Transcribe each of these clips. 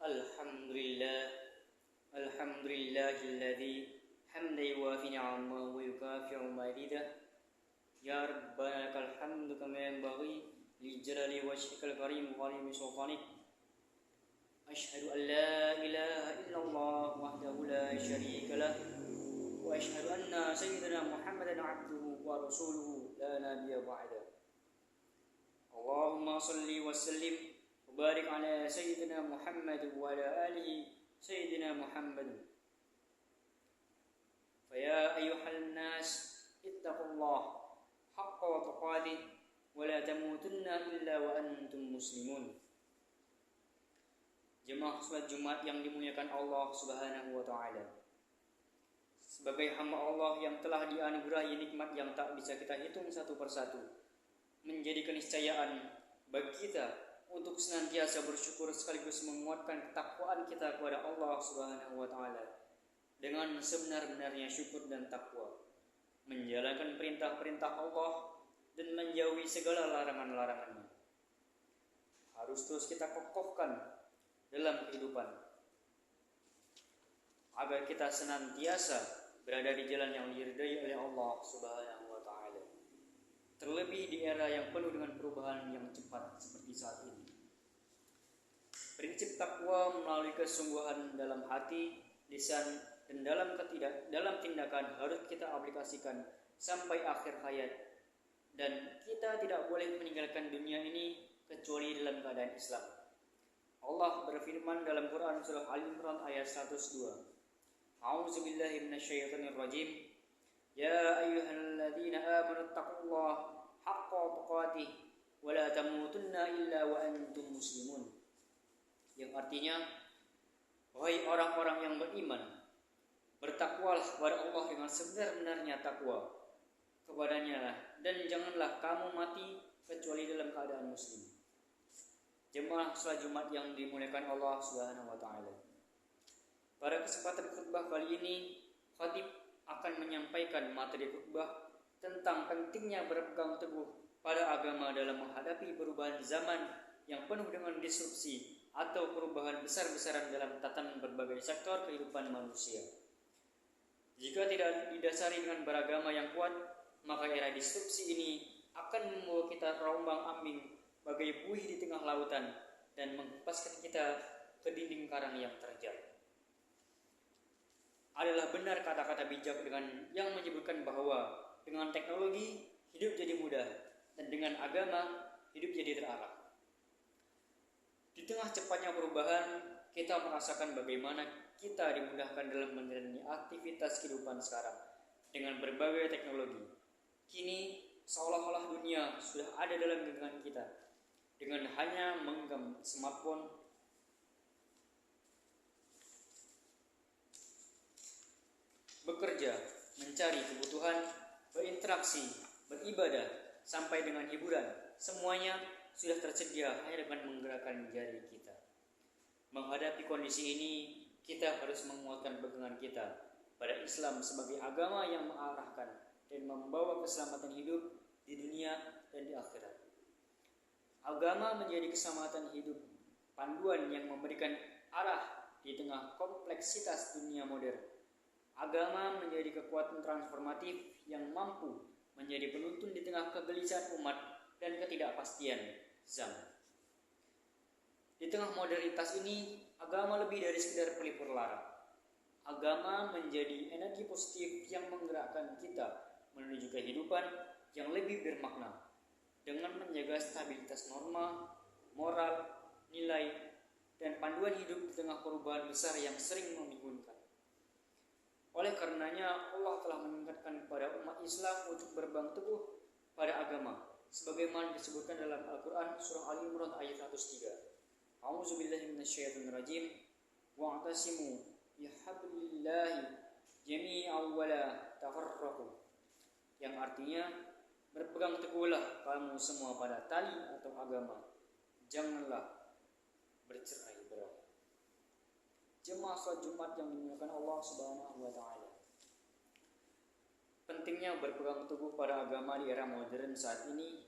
Alhamdulillah, alhamdulillahilladzi hamdan yuwafi ni'amahu wa yukafi'u mazidah. Ya Rabbana lakal hamdu kama yanbaghi li jalali wajhikal karim wa li sultanik. Asyhadu an la ilaha illallah wahdahu la syarika lah wa asyhadu anna sayyidina Muhammadan abduhu wa rasuluhu la nabiyya ba'da. Allahumma salli wa sallim wa barik ala sayyidina Muhammad wa ala alihi sayyidina Muhammad. Faya ayyuhal nas ittaqullah haqqa tuqatih wa la tamutunna illa wa antum muslimun. Jemaah salat Jumat yang dimuliakan Allah Subhanahu wa taala. Sebagai hamba Allah yang telah dianugerahi nikmat yang tak bisa kita hitung satu persatu, menjadi keniscayaan bagi kita untuk senantiasa bersyukur sekaligus menguatkan ketakwaan kita kepada Allah Subhanahu wa taala dengan sebenar-benarnya syukur dan takwa, menjalankan perintah-perintah Allah dan menjauhi segala larangan-larangannya. Harus terus kita kokohkan dalam kehidupan agar kita senantiasa berada di jalan yang diridai oleh Allah Subhanahu wa taala. Terlebih di era yang penuh dengan perubahan yang cepat seperti saat ini. Prinsip takwa melalui kesungguhan dalam hati, lisan, dan dalam tindakan harus kita aplikasikan sampai akhir hayat. Dan kita tidak boleh meninggalkan dunia ini kecuali dalam keadaan Islam. Allah berfirman dalam Quran surah Al-Imran ayat 102. A'udzubillahi minasyaitonir rajim. Ya ayyuhalladzina amanu taqullaha haqqa tuqatih wa la tamutunna illa wa antum muslimun. Yang artinya, wahai orang-orang yang beriman, bertakwalah kepada Allah dengan sebenar-benarnya takwa kepadanya lah, dan janganlah kamu mati kecuali dalam keadaan muslim. Jemaah salat Jumat yang dimuliakan Allah Subhanahu wa taala. Pada kesempatan khutbah kali ini, khatib akan menyampaikan materi khutbah tentang pentingnya berpegang teguh pada agama dalam menghadapi perubahan zaman yang penuh dengan disrupsi atau perubahan besar-besaran dalam tatanan berbagai sektor kehidupan manusia. Jika tidak didasari dengan beragama yang kuat, maka era disrupsi ini akan membawa kita terombang-ambing bagai buih di tengah lautan dan menghempaskan kita ke dinding karang yang terjal. Adalah benar kata-kata bijak yang menyebutkan bahwa dengan teknologi hidup jadi mudah dan dengan agama hidup jadi terarah. Di tengah cepatnya perubahan, kita merasakan bagaimana kita dimudahkan dalam menjalani aktivitas kehidupan sekarang dengan berbagai teknologi. Kini seolah-olah dunia sudah ada dalam genggaman kita. Dengan hanya menggenggam smartphone, bekerja, mencari kebutuhan, berinteraksi, beribadah, sampai dengan hiburan, semuanya sudah tersedia hanya dengan menggerakkan jari kita. Menghadapi kondisi ini, kita harus menguatkan pegangan kita pada Islam sebagai agama yang mengarahkan dan membawa keselamatan hidup di dunia dan di akhirat. Agama menjadi keselamatan hidup, panduan yang memberikan arah di tengah kompleksitas dunia modern. Agama menjadi kekuatan transformatif yang mampu menjadi penuntun di tengah kegelisahan umat dan ketidakpastian zaman. Di tengah modernitas ini, agama lebih dari sekedar pelipur lara. Agama menjadi energi positif yang menggerakkan kita menuju kehidupan yang lebih bermakna, dengan menjaga stabilitas norma, moral, nilai, dan panduan hidup di tengah perubahan besar yang sering membingungkan. Oleh karenanya, Allah telah mengingatkan kepada umat Islam untuk berpegang teguh pada agama, sebagaimana disebutkan dalam Al-Quran surah Al-Imran ayat 103. A'udzubillahi minasyaitonirrajim. Wa'tasimu bihablillahi jami'an wa la tafarraqu. Yang artinya, berpegang teguhlah kamu semua pada tali atau agama, janganlah bercerai-berai. Jemaah salat Jumat yang dimuliakan Allah Subhanahu wa taala. Pentingnya berpegang teguh pada agama di era modern saat ini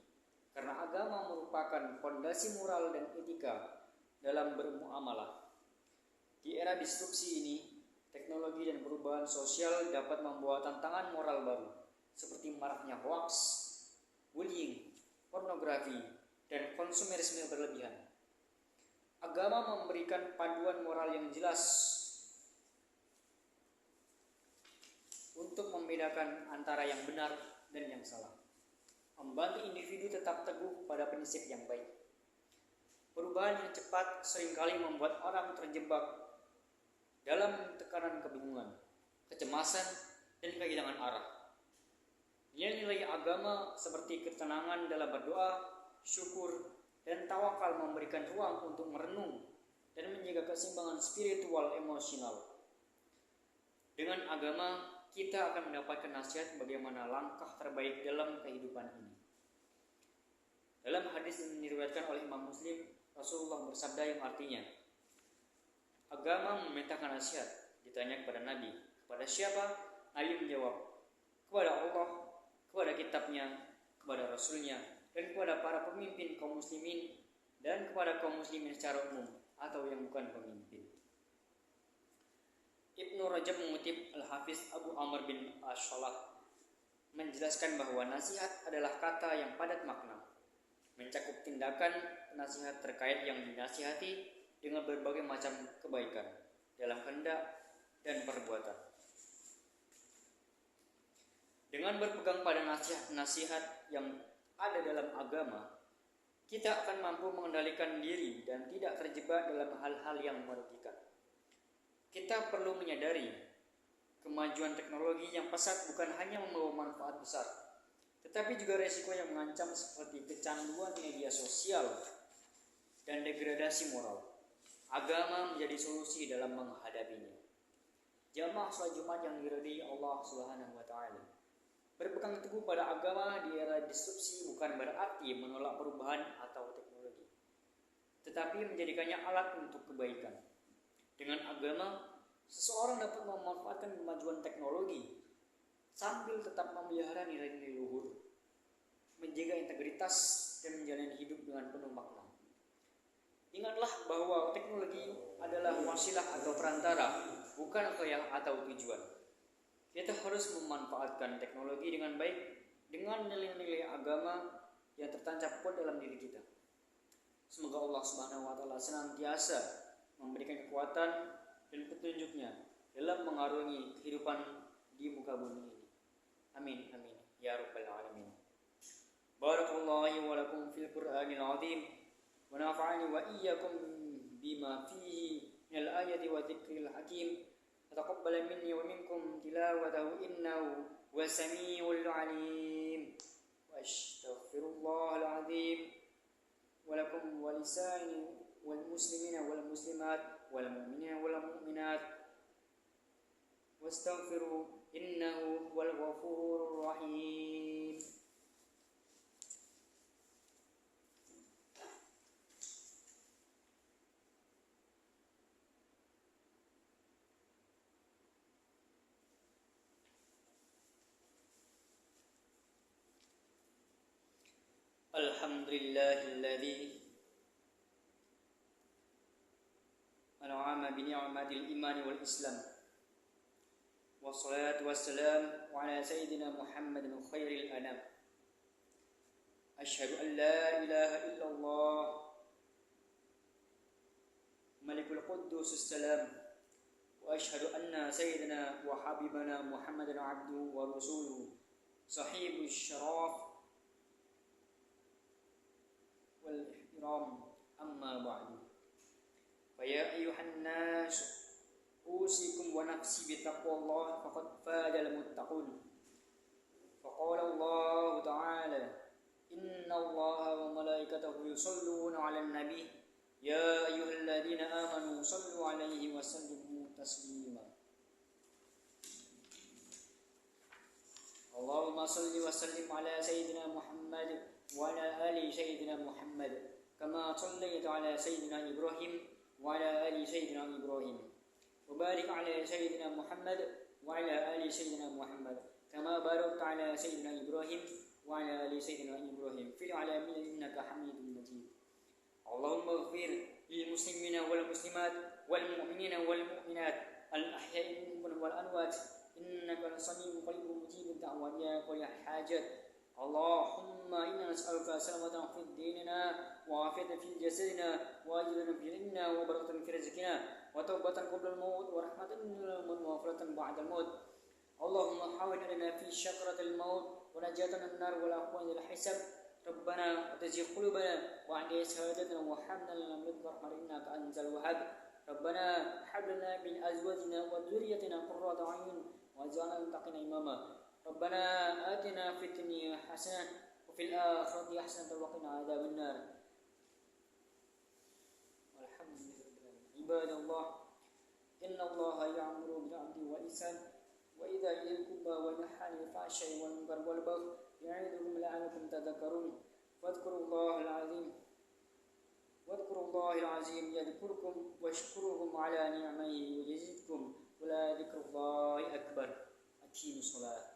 karena agama merupakan fondasi moral dan etika dalam bermuamalah. Di era disrupsi ini, teknologi dan perubahan sosial dapat membawa tantangan moral baru, seperti maraknya hoax, bullying, pornografi, dan konsumerisme berlebihan. Agama memberikan panduan moral yang jelas untuk membedakan antara yang benar dan yang salah, membantu individu tetap teguh pada prinsip yang baik. Perubahan yang cepat seringkali membuat orang terjebak dalam tekanan kebingungan, kecemasan, dan kehilangan arah. Nilai-nilai agama seperti ketenangan dalam berdoa, syukur, dan tawakal memberikan ruang untuk merenung dan menjaga keseimbangan spiritual emosional. Dengan agama, kita akan mendapatkan nasihat bagaimana langkah terbaik dalam kehidupan ini. Dalam hadis yang diriwayatkan oleh Imam Muslim, Rasulullah bersabda yang artinya, agama memerintahkan nasihat. Ditanya kepada Nabi, kepada siapa? Nabi menjawab, kepada Allah, kepada kitabnya, kepada Rasulnya, dan kepada para pemimpin kaum muslimin, dan kepada kaum muslimin secara umum atau yang bukan pemimpin. Ibnu Rajab mengutip Al-Hafiz Abu Amr bin Ash-Shalah menjelaskan bahwa nasihat adalah kata yang padat makna, mencakup tindakan nasihat terkait yang dinasihati dengan berbagai macam kebaikan dalam kehendak dan perbuatan. Dengan berpegang pada nasihat-nasihat yang ada dalam agama, kita akan mampu mengendalikan diri dan tidak terjebak dalam hal-hal yang merugikan. Kita perlu menyadari kemajuan teknologi yang pesat bukan hanya membawa manfaat besar, tetapi juga resiko yang mengancam seperti kecanduan media sosial dan degradasi moral. Agama menjadi solusi dalam menghadapinya. Jamaah salat Jumat yang diridhai Allah Subhanahu wa taala. Berpegang teguh pada agama di era disrupsi bukan berarti menolak perubahan atau teknologi, tetapi menjadikannya alat untuk kebaikan. Dengan agama, seseorang dapat memanfaatkan kemajuan teknologi sambil tetap memelihara nilai-nilai luhur, menjaga integritas, dan menjalani hidup dengan penuh makna. Ingatlah bahwa teknologi adalah wasilah atau perantara, bukan khayal atau tujuan. Kita harus memanfaatkan teknologi dengan baik dengan nilai-nilai agama yang tertancap kuat dalam diri kita. Semoga Allah Subhanahu wa taala senantiasa memberikan kekuatan dan petunjuknya dalam mengarungi kehidupan di muka bumi ini. Amin amin ya rabbal alamin. Barakallahu wa lakum fil Qur'anil azim. ونفعني وإياكم بما فيه من الآية والذكر الحكيم وتقبل مني ومنكم تلاوته إنه هو السميع العليم وأستغفر الله العظيم ولكم ولسائر والمسلمين والمسلمات والمؤمنين والمؤمنات واستغفروا إنه هو الغفور الرحيم. Alhamdulillahilladzi an'ama bi ni'matil iman wal islam. Wassalatu wassalamu ala sayyidina Muhammadin khairil anam. Asyhadu an la ilaha illallah Malikul Quddus Salam wa asyhadu anna sayyidina wa habibana Muhammadan abduhu wa rasuluhu sahibus syaraf والإحترام أما بعد فيا أيها الناس أوصيكم ونفسي بتقوى الله فقد فاز المتقون. فقال الله تعالى إن الله وملائكته يصلون على النبي يا أيها الذين آمنوا صلوا عليه وسلموا تسليما. اللهم صل وسلم على سيدنا محمد وعلى آل سيدنا محمد كما صليت على سيدنا إبراهيم وعلى آل سيدنا إبراهيم وبارك على سيدنا محمد وعلى آل سيدنا محمد كما باركت على سيدنا إبراهيم وعلى آل سيدنا إبراهيم في العالمين إنك حميد مجيد. اللهم اغفر للمسلمين والمسلمات والمؤمنين والمؤمنات الأحياء منهم والأموات إنك سميع قريب مجيب الدعوات يا قضي الحاجات. اللهم إنا نسألك سلامة في ديننا وعافية في جسدنا وأجرا في علمنا وبركة في رزقنا وتوبة قبل الموت ورحمة من الموت ومغفرة بعد الموت. اللهم حاول لنا في شكرة الموت ونجاة من النار والعفو عند الحساب. ربنا وتزغ قلوبنا بعد إذ هديتنا وهب لنا من لدنك رحمة إنك أنت الوهاب. ربنا هب لنا من أزواجنا وذريتنا قرة أعين واجعلنا للمتقين إماما. ربنا آتنا في الدنيا حسنة وفي الآخرة حسنة وقنا عذاب النار. والحمد لله رب العالمين. عباد الله إن الله يأمر بالعدل والإحسان وإيتاء ذي القربى وينهى عن الفحشاء والمنكر والبغي يعظكم لعلكم تذكرون. واذكروا الله العظيم يذكركم واشكروه على نعمه يزدكم ولذكر الله أكبر. أقيموا الصلاة.